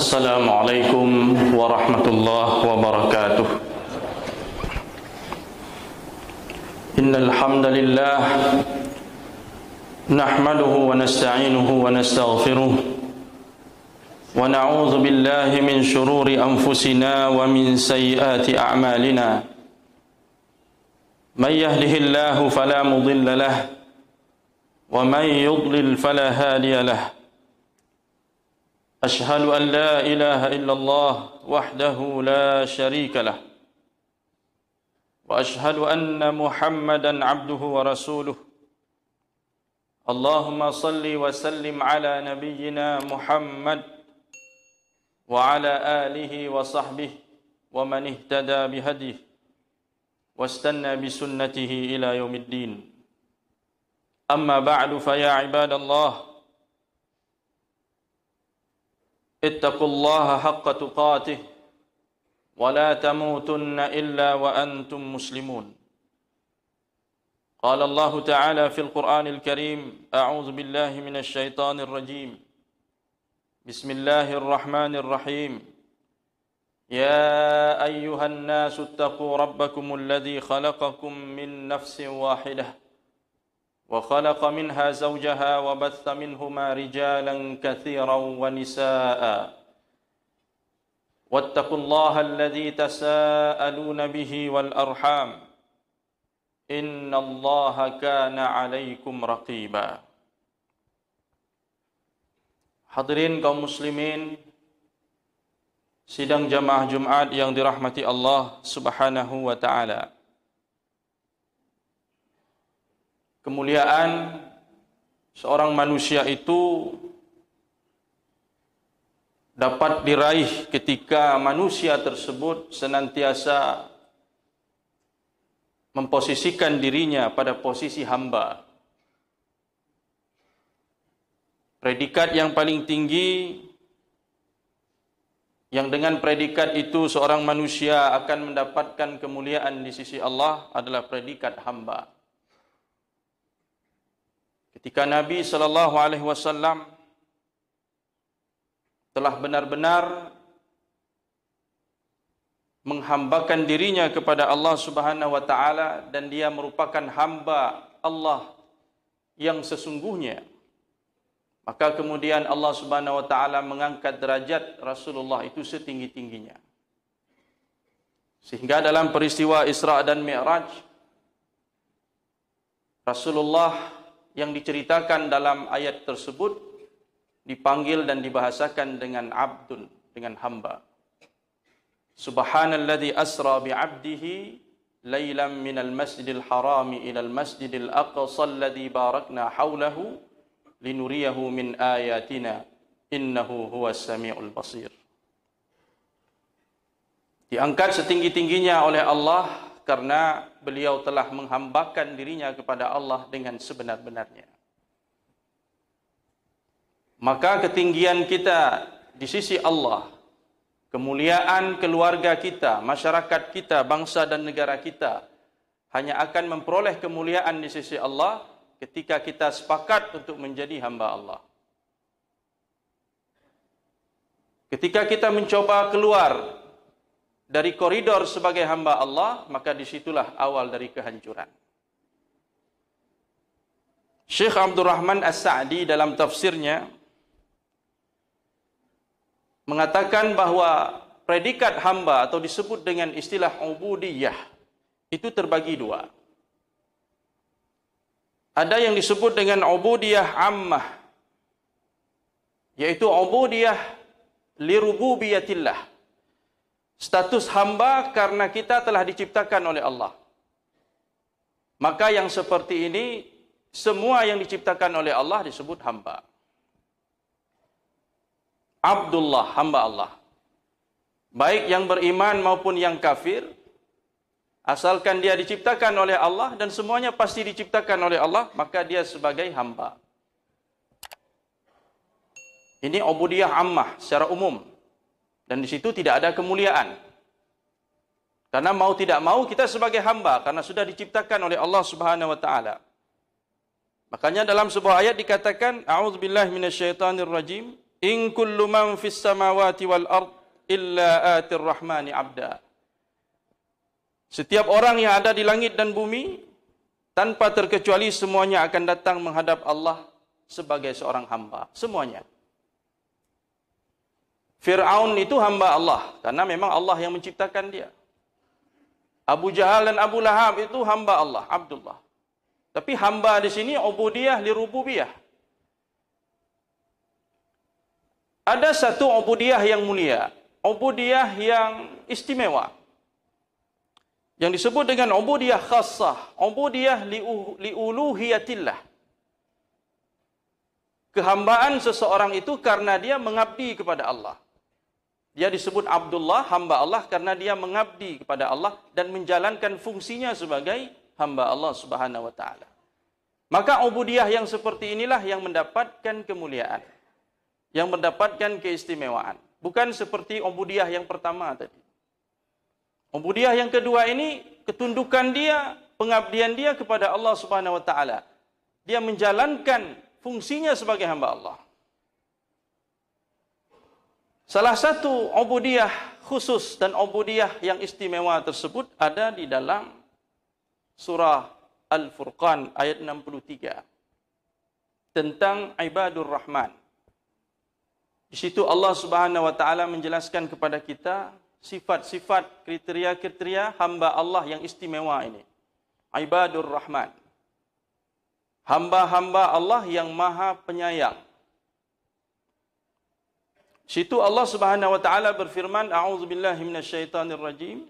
Assalamualaikum warahmatullahi wabarakatuh. Innal hamdalillah nahmaduhu wa nasta'inuhu wa nastaghfiruh wa na'udzu billahi min shururi anfusina wa min sayyiati a'malina. Man yahdihillahu fala mudilla lahu wa man yudlil fala hadiya lahu. أشهد أن لا إله إلا الله وحده لا شريك له وأشهد أن محمدا عبده ورسوله اللهم صل وسلم على نبينا محمد وعلى آله وصحبه ومن اهتدى بهديه واستنى بسنته إلى يوم الدين. أما بعد فيا عباد الله اتقوا الله حق تقاته ولا تموتن إلا وأنتم مسلمون. قال الله تعالى في القرآن الكريم: أعوذ بالله من الشيطان الرجيم. بسم الله الرحمن الرحيم. يا أيها الناس اتقوا ربكم الذي خلقكم من نفس واحدة وخلق منها زوجها وبث منهما رجالا كثيرا ونساء واتقوا الله الذي تساءلون به والأرحام إن الله كان عليكم رقيبا. Hadirin kaum muslimin, sidang jamaah Jumat yang dirahmati Allah Subhanahu wa taala. Kemuliaan seorang manusia itu dapat diraih ketika manusia tersebut senantiasa memposisikan dirinya pada posisi hamba. Predikat yang paling tinggi yang dengan predikat itu seorang manusia akan mendapatkan kemuliaan di sisi Allah adalah predikat hamba. Ketika Nabi SAW telah benar-benar menghambakan dirinya kepada Allah Subhanahu wa taala dan dia merupakan hamba Allah yang sesungguhnya, maka kemudian Allah Subhanahu wa taala mengangkat derajat Rasulullah itu setinggi-tingginya. Sehingga dalam peristiwa Isra dan Mi'raj, Rasulullah yang diceritakan dalam ayat tersebut dipanggil dan dibahasakan dengan abdun, dengan hamba. Subhanalladzi asra bi'abdihi lailan minal masjidil harami ilal masjidil aqsa alladzi barakna haulahu linuriyahu min ayatina innahu huwas samiul basir. Diangkat setinggi-tingginya oleh Allah karena beliau telah menghambakan dirinya kepada Allah dengan sebenar-benarnya. Maka ketinggian kita di sisi Allah, kemuliaan keluarga kita, masyarakat kita, bangsa dan negara kita hanya akan memperoleh kemuliaan di sisi Allah ketika kita sepakat untuk menjadi hamba Allah. Ketika kita mencoba keluar dari koridor sebagai hamba Allah, maka disitulah awal dari kehancuran. Syekh Abdul Rahman As-Sa'di dalam tafsirnya mengatakan bahwa predikat hamba atau disebut dengan istilah ubudiyah itu terbagi dua. Ada yang disebut dengan ubudiyah ammah, yaitu ubudiyah lirububiyatillah. Status hamba karena kita telah diciptakan oleh Allah. Maka yang seperti ini, semua yang diciptakan oleh Allah disebut hamba. Abdullah, hamba Allah. Baik yang beriman maupun yang kafir, asalkan dia diciptakan oleh Allah dan semuanya pasti diciptakan oleh Allah, maka dia sebagai hamba. Ini ubudiyah ammah secara umum. Dan di situ tidak ada kemuliaan. Karena mau tidak mau kita sebagai hamba karena sudah diciptakan oleh Allah Subhanahu wa taala. Makanya dalam sebuah ayat dikatakan, a'udzubillahi minasyaitonirrajim, In kullu man fis samawati wal ard illa atir rahmani abda. Setiap orang yang ada di langit dan bumi, tanpa terkecuali semuanya akan datang menghadap Allah sebagai seorang hamba. Semuanya. Fir'aun itu hamba Allah, karena memang Allah yang menciptakan dia. Abu Jahal dan Abu Lahab itu hamba Allah, Abdullah. Tapi hamba di sini ubudiyah li rububiyah. Ada satu ubudiyah yang mulia, ubudiyah yang istimewa, yang disebut dengan ubudiyah khassah, ubudiyah li uluhiyatillah. Kehambaan seseorang itu karena dia mengabdi kepada Allah. Dia disebut Abdullah, hamba Allah, karena dia mengabdi kepada Allah dan menjalankan fungsinya sebagai hamba Allah Subhanahu wa taala. Maka ubudiyah yang seperti inilah yang mendapatkan kemuliaan, yang mendapatkan keistimewaan. Bukan seperti ubudiyah yang pertama tadi. Ubudiyah yang kedua ini, ketundukan dia, pengabdian dia kepada Allah Subhanahu wa taala. Dia menjalankan fungsinya sebagai hamba Allah. Salah satu ubudiyah khusus dan ubudiyah yang istimewa tersebut ada di dalam surah Al-Furqan ayat 63 tentang ibadur rahman. Di situ Allah Subhanahu wa taala menjelaskan kepada kita sifat-sifat, kriteria-kriteria hamba Allah yang istimewa ini. Ibadur rahman. Hamba-hamba Allah yang maha penyayang. Situ Allah Subhanahu wa taala berfirman, a'udzubillahi minasyaitonir rajim.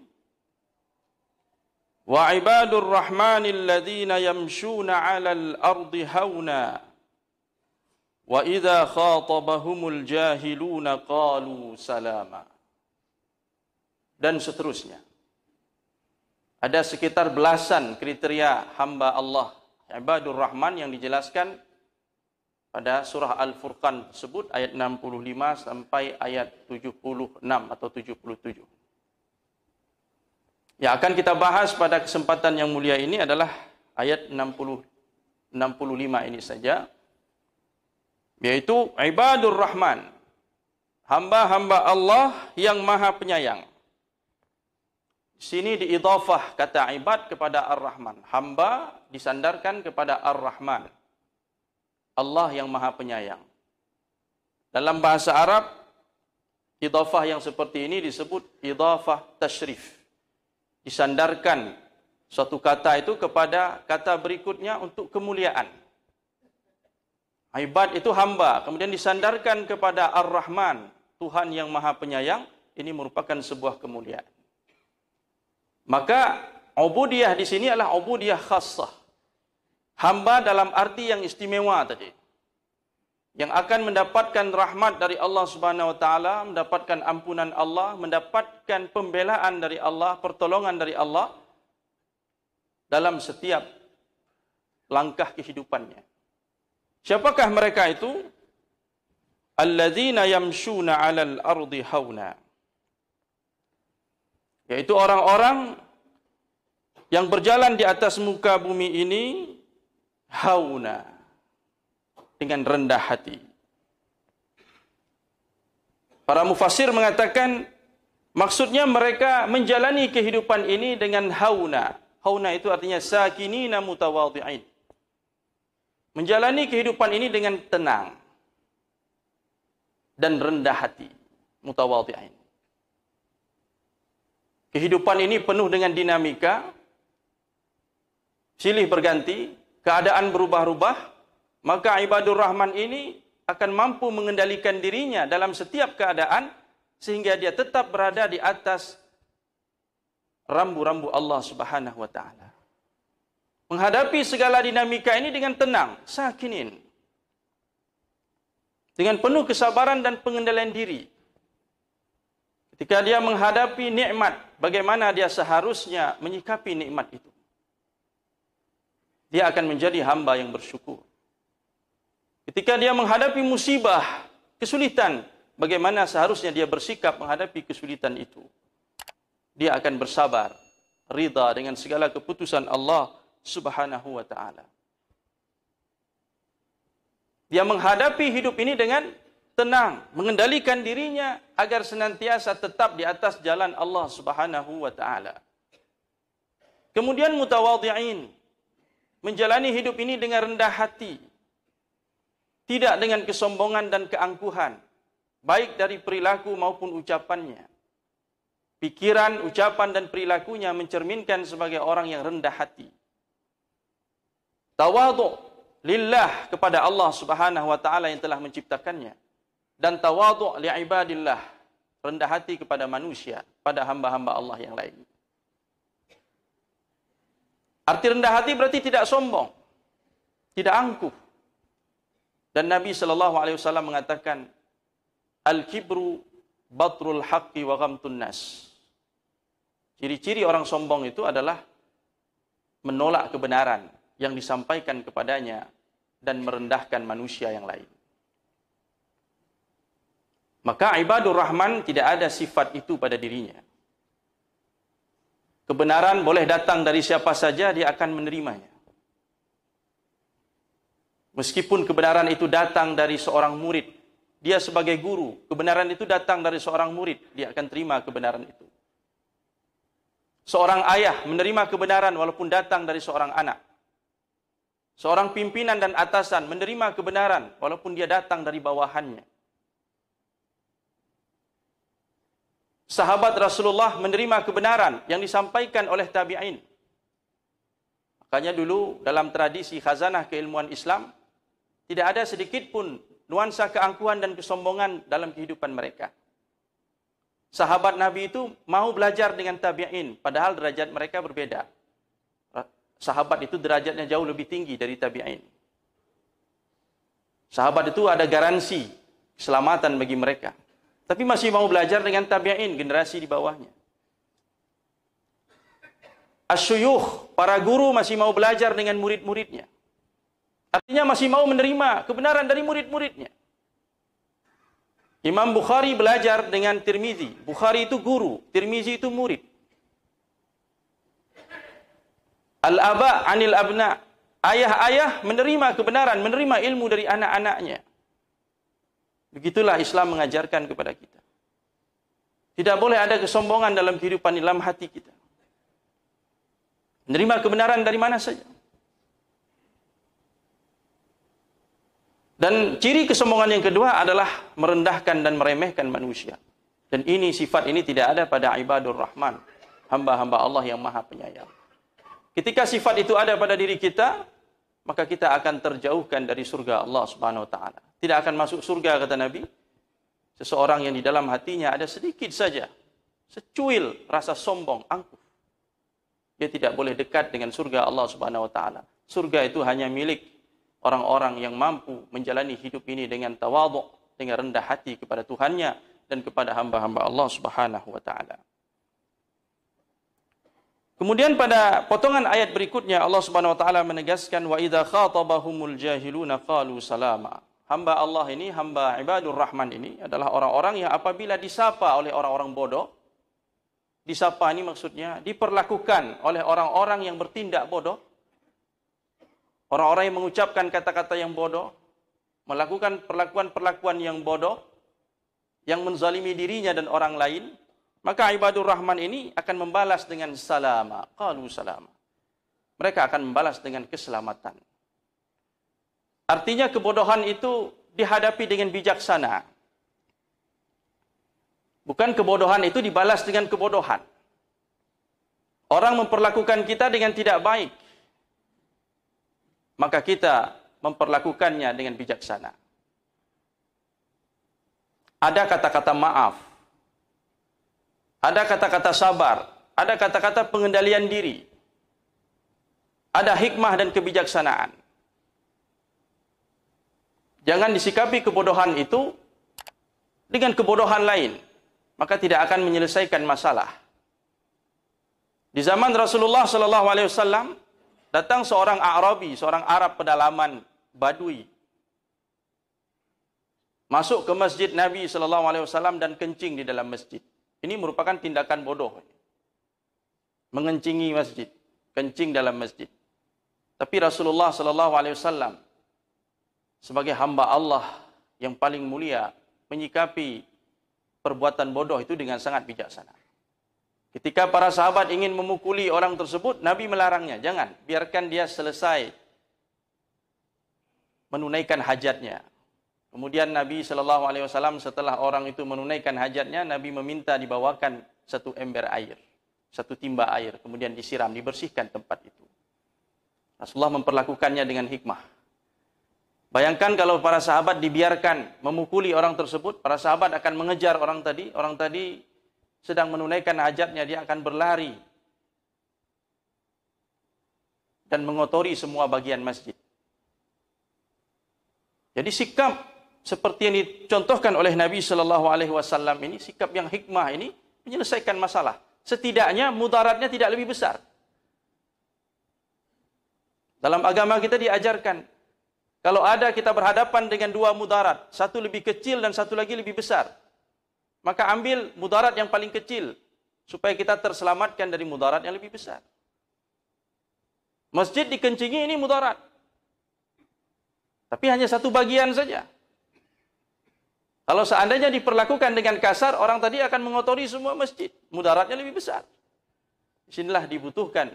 Wa ibadur rahmanil ladzina yamshuna 'alal ardi hauna wa idza khatabahumul jahiluna qalu salama. Dan seterusnya. Ada sekitar belasan kriteria hamba Allah ibadur rahman yang dijelaskan pada surah Al-Furqan tersebut ayat 65 sampai ayat 76 atau 77. Yang akan kita bahas pada kesempatan yang mulia ini adalah ayat 65 ini saja, yaitu ibadur rahman, hamba-hamba Allah yang maha penyayang. Di sini diidhafah kata ibad kepada Ar-Rahman. Hamba disandarkan kepada Ar-Rahman, Allah yang maha penyayang. Dalam bahasa Arab, idhafah yang seperti ini disebut idhafah tashrif. Disandarkan suatu kata itu kepada kata berikutnya untuk kemuliaan. Ibad itu hamba, kemudian disandarkan kepada Ar-Rahman, Tuhan yang maha penyayang. Ini merupakan sebuah kemuliaan. Maka ubudiyah di sini adalah ubudiyah khassah. Hamba dalam arti yang istimewa tadi. Yang akan mendapatkan rahmat dari Allah Subhanahu wa taala, mendapatkan ampunan Allah, mendapatkan pembelaan dari Allah, pertolongan dari Allah dalam setiap langkah kehidupannya. Siapakah mereka itu? Alladzina yamshuna 'alal ardi hauna. Yaitu orang-orang yang berjalan di atas muka bumi ini hauna, dengan rendah hati. Para mufassir mengatakan maksudnya mereka menjalani kehidupan ini dengan hauna. Hauna itu artinya sakinina mutawadhi'in. Menjalani kehidupan ini dengan tenang dan rendah hati, mutawadhi'in. Kehidupan ini penuh dengan dinamika, silih berganti, keadaan berubah-ubah, maka ibadur rahman ini akan mampu mengendalikan dirinya dalam setiap keadaan sehingga dia tetap berada di atas rambu-rambu Allah Subhanahu wa taala. Menghadapi segala dinamika ini dengan tenang, sakinin. Dengan penuh kesabaran dan pengendalian diri. Ketika dia menghadapi nikmat, bagaimana dia seharusnya menyikapi nikmat itu. Dia akan menjadi hamba yang bersyukur. Ketika dia menghadapi musibah, kesulitan, bagaimana seharusnya dia bersikap menghadapi kesulitan itu. Dia akan bersabar, ridha dengan segala keputusan Allah Subhanahu wa taala. Dia menghadapi hidup ini dengan tenang, mengendalikan dirinya agar senantiasa tetap di atas jalan Allah Subhanahu wa taala. Kemudian mutawadhi'in, menjalani hidup ini dengan rendah hati, tidak dengan kesombongan dan keangkuhan, baik dari perilaku maupun ucapannya. Pikiran, ucapan dan perilakunya mencerminkan sebagai orang yang rendah hati. Tawadhu' lillah, kepada Allah Subhanahu wa taala yang telah menciptakannya, dan tawadhu' li ibadillah, rendah hati kepada manusia, pada hamba-hamba Allah yang lain. Arti rendah hati berarti tidak sombong, tidak angkuh. Dan Nabi SAW mengatakan, al-kibru batrul haqqi wa ghamtun nas. Ciri-ciri orang sombong itu adalah menolak kebenaran yang disampaikan kepadanya dan merendahkan manusia yang lain. Maka ibadur rahman tidak ada sifat itu pada dirinya. Kebenaran boleh datang dari siapa saja, dia akan menerimanya. Meskipun kebenaran itu datang dari seorang murid, dia sebagai guru, kebenaran itu datang dari seorang murid, dia akan terima kebenaran itu. Seorang ayah menerima kebenaran walaupun datang dari seorang anak. Seorang pimpinan dan atasan menerima kebenaran walaupun dia datang dari bawahannya. Sahabat Rasulullah menerima kebenaran yang disampaikan oleh tabi'in. Makanya dulu dalam tradisi khazanah keilmuan Islam, tidak ada sedikit pun nuansa keangkuhan dan kesombongan dalam kehidupan mereka. Sahabat Nabi itu mau belajar dengan tabi'in, padahal derajat mereka berbeda. Sahabat itu derajatnya jauh lebih tinggi dari tabi'in. Sahabat itu ada garansi keselamatan bagi mereka. Tapi masih mau belajar dengan tabi'in, generasi di bawahnya. Asyuyukh, para guru masih mau belajar dengan murid-muridnya. Artinya masih mau menerima kebenaran dari murid-muridnya. Imam Bukhari belajar dengan Tirmizi. Bukhari itu guru, Tirmizi itu murid. Al-aba anil abna. Ayah-ayah menerima kebenaran, menerima ilmu dari anak-anaknya. Begitulah Islam mengajarkan kepada kita. Tidak boleh ada kesombongan dalam kehidupan, dalam hati kita. Menerima kebenaran dari mana saja. Dan ciri kesombongan yang kedua adalah merendahkan dan meremehkan manusia. Dan ini, sifat ini tidak ada pada ibadur rahman, hamba-hamba Allah yang maha penyayang. Ketika sifat itu ada pada diri kita, maka kita akan terjauhkan dari surga Allah Subhanahu wa taala. Tidak akan masuk surga, kata Nabi, seseorang yang di dalam hatinya ada sedikit saja secuil rasa sombong, angkuh. Dia tidak boleh dekat dengan surga Allah Subhanahu wa taala. Surga itu hanya milik orang-orang yang mampu menjalani hidup ini dengan tawadhu', dengan rendah hati kepada Tuhannya dan kepada hamba-hamba Allah Subhanahu wa taala. Kemudian pada potongan ayat berikutnya Allah Subhanahu wa taala menegaskan, wa idza khatabahumul jahiluna qalu salama. Hamba Allah ini, hamba ibadur rahman ini adalah orang-orang yang apabila disapa oleh orang-orang bodoh, disapa ini maksudnya diperlakukan oleh orang-orang yang bertindak bodoh, orang-orang yang mengucapkan kata-kata yang bodoh, melakukan perlakuan-perlakuan yang bodoh, yang menzalimi dirinya dan orang lain, maka ibadur rahman ini akan membalas dengan salama. Qalu salama. Mereka akan membalas dengan keselamatan. Artinya kebodohan itu dihadapi dengan bijaksana. Bukan kebodohan itu dibalas dengan kebodohan. Orang memperlakukan kita dengan tidak baik, maka kita memperlakukannya dengan bijaksana. Ada kata-kata maaf, ada kata-kata sabar, ada kata-kata pengendalian diri, ada hikmah dan kebijaksanaan. Jangan disikapi kebodohan itu dengan kebodohan lain, maka tidak akan menyelesaikan masalah. Di zaman Rasulullah SAW, datang seorang Arabi, seorang Arab pedalaman Badui, masuk ke masjid Nabi SAW dan kencing di dalam masjid. Ini merupakan tindakan bodoh. Mengencingi masjid, kencing dalam masjid. Tapi Rasulullah SAW sebagai hamba Allah yang paling mulia, menyikapi perbuatan bodoh itu dengan sangat bijaksana. Ketika para sahabat ingin memukuli orang tersebut, Nabi melarangnya. Jangan, biarkan dia selesai menunaikan hajatnya. Kemudian Nabi SAW setelah orang itu menunaikan hajatnya, Nabi meminta dibawakan satu ember air, satu timba air, kemudian disiram, dibersihkan tempat itu. Rasulullah memperlakukannya dengan hikmah. Bayangkan kalau para sahabat dibiarkan memukuli orang tersebut, para sahabat akan mengejar orang tadi sedang menunaikan hajatnya, dia akan berlari dan mengotori semua bagian masjid. Jadi sikap seperti yang dicontohkan oleh Nabi SAW ini, sikap yang hikmah ini menyelesaikan masalah. Setidaknya mudaratnya tidak lebih besar. Dalam agama kita diajarkan, kalau ada kita berhadapan dengan dua mudarat, satu lebih kecil dan satu lagi lebih besar, maka ambil mudarat yang paling kecil, supaya kita terselamatkan dari mudarat yang lebih besar. Masjid dikencingi ini mudarat, tapi hanya satu bagian saja. Kalau seandainya diperlakukan dengan kasar, orang tadi akan mengotori semua masjid. Mudaratnya lebih besar. Disinilah dibutuhkan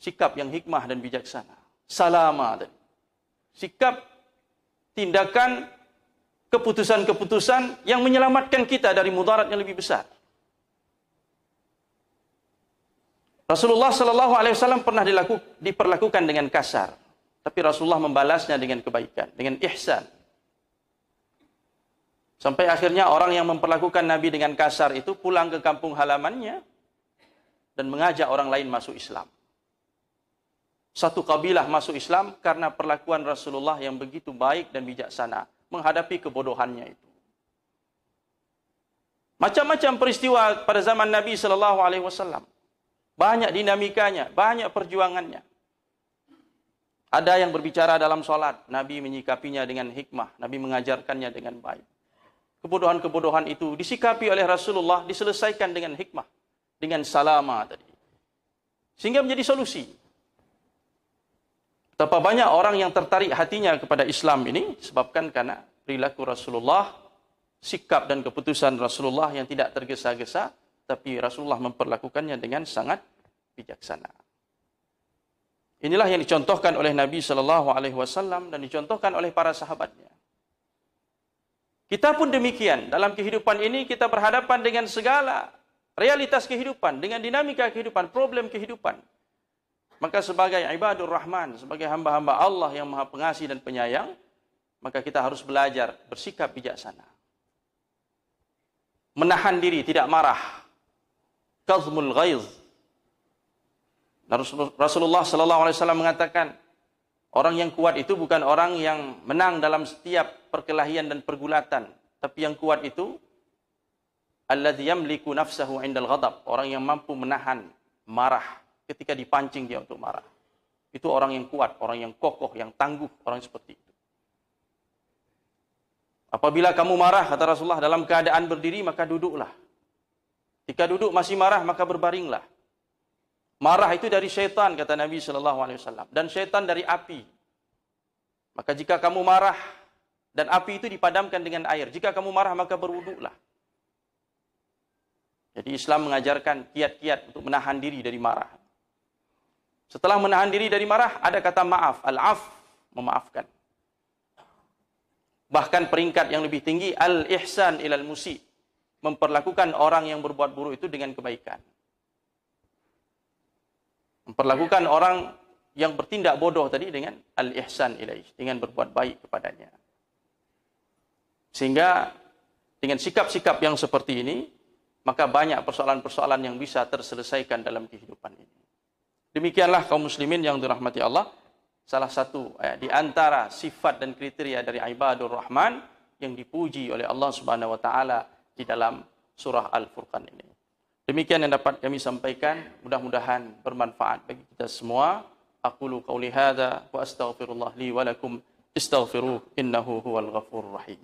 sikap yang hikmah dan bijaksana. Salama tadi. Sikap, tindakan, keputusan-keputusan yang menyelamatkan kita dari mudarat yang lebih besar. Rasulullah SAW pernah diperlakukan dengan kasar, tapi Rasulullah membalasnya dengan kebaikan, dengan ihsan. Sampai akhirnya orang yang memperlakukan Nabi dengan kasar itu pulang ke kampung halamannya dan mengajak orang lain masuk Islam. Satu kabilah masuk Islam karena perlakuan Rasulullah yang begitu baik dan bijaksana menghadapi kebodohannya itu. Macam-macam peristiwa pada zaman Nabi SAW. Banyak dinamikanya, banyak perjuangannya. Ada yang berbicara dalam sholat, Nabi menyikapinya dengan hikmah, Nabi mengajarkannya dengan baik. Kebodohan-kebodohan itu disikapi oleh Rasulullah, diselesaikan dengan hikmah, dengan salama tadi. Sehingga menjadi solusi. Betapa banyak orang yang tertarik hatinya kepada Islam ini disebabkan karena perilaku Rasulullah, sikap dan keputusan Rasulullah yang tidak tergesa-gesa, tapi Rasulullah memperlakukannya dengan sangat bijaksana. Inilah yang dicontohkan oleh Nabi SAW dan dicontohkan oleh para sahabatnya. Kita pun demikian. Dalam kehidupan ini kita berhadapan dengan segala realitas kehidupan, dengan dinamika kehidupan, problem kehidupan. Maka sebagai ibadur rahman, sebagai hamba-hamba Allah yang maha pengasih dan penyayang, maka kita harus belajar bersikap bijaksana. Menahan diri, tidak marah. Kazmul ghaiz. Rasulullah SAW mengatakan, orang yang kuat itu bukan orang yang menang dalam setiap perkelahian dan pergulatan, tapi yang kuat itu alladzi yamliku nafsahu 'indal ghadab, orang yang mampu menahan marah ketika dipancing dia untuk marah. Itu orang yang kuat, orang yang kokoh, yang tangguh, orang seperti itu. Apabila kamu marah, kata Rasulullah, dalam keadaan berdiri, maka duduklah. Jika duduk masih marah, maka berbaringlah. Marah itu dari syaitan, kata Nabi SAW. Dan syaitan dari api. Maka jika kamu marah, dan api itu dipadamkan dengan air. Jika kamu marah, maka berwuduklah. Jadi Islam mengajarkan kiat-kiat untuk menahan diri dari marah. Setelah menahan diri dari marah, ada kata maaf. Al-af, memaafkan. Bahkan peringkat yang lebih tinggi, al-ihsan ilal musi. Memperlakukan orang yang berbuat buruk itu dengan kebaikan. Memperlakukan orang yang bertindak bodoh tadi dengan al-ihsan ilaih, dengan berbuat baik kepadanya. Sehingga dengan sikap-sikap yang seperti ini, maka banyak persoalan-persoalan yang bisa terselesaikan dalam kehidupan ini. Demikianlah kaum muslimin yang dirahmati Allah, salah satu di antara sifat dan kriteria dari ibadur rahman yang dipuji oleh Allah Subhanahu wa taala di dalam surah Al-Furqan ini. Demikian yang dapat kami sampaikan, mudah-mudahan bermanfaat bagi kita semua. Aqulu qauli hadza wa astaghfirullah li wa lakum, istaghfiruh innahu huwal ghafurur rahim.